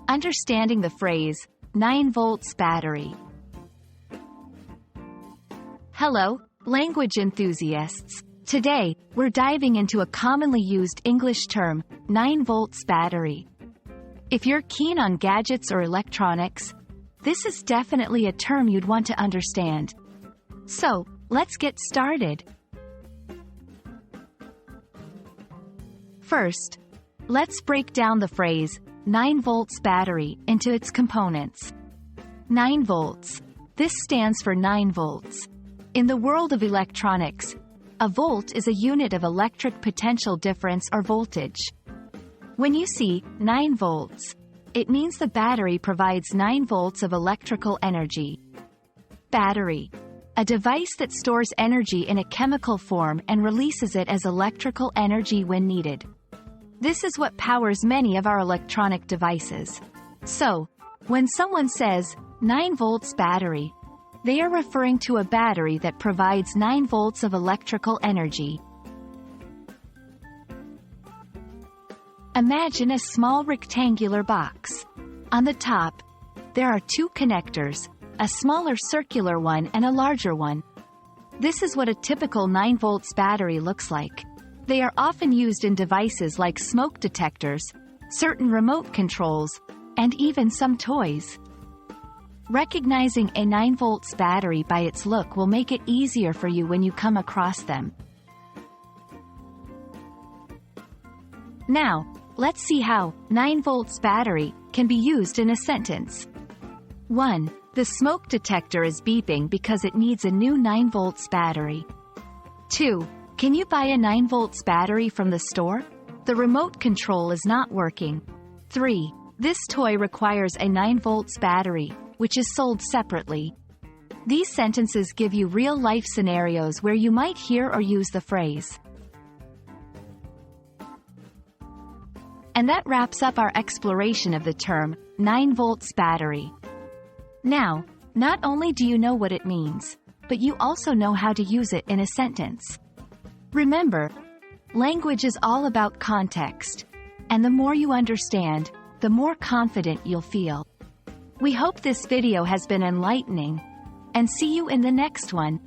Understanding the phrase, 9 volts battery. Hello, language enthusiasts. Today, we're diving into a commonly used English term, 9 volts battery. If you're keen on gadgets or electronics, this is definitely a term you'd want to understand. So, let's get started. First, let's break down the phrase, 9 volts battery, into its components. 9 volts. This stands for 9 volts. In the world of electronics, a volt is a unit of electric potential difference or voltage. When you see 9 volts, it means the battery provides 9 volts of electrical energy. Battery. A device that stores energy in a chemical form and releases it as electrical energy when needed. This is what powers many of our electronic devices. So, when someone says, 9 volts battery, they are referring to a battery that provides 9 volts of electrical energy. Imagine a small rectangular box. On the top, there are 2 connectors, a smaller circular one and a larger one. This is what a typical 9 volts battery looks like. They are often used in devices like smoke detectors, certain remote controls, and even some toys. Recognizing a 9 volts battery by its look will make it easier for you when you come across them. Now, let's see how 9 volts battery can be used in a sentence. 1. The smoke detector is beeping because it needs a new 9 volts battery. 2. Can you buy a 9 volts battery from the store? The remote control is not working. 3. This toy requires a 9 volts battery, which is sold separately. These sentences give you real-life scenarios where you might hear or use the phrase. And that wraps up our exploration of the term, 9 volts battery. Now, not only do you know what it means, but you also know how to use it in a sentence. Remember, language is all about context, and the more you understand, the more confident you'll feel. We hope this video has been enlightening, and see you in the next one.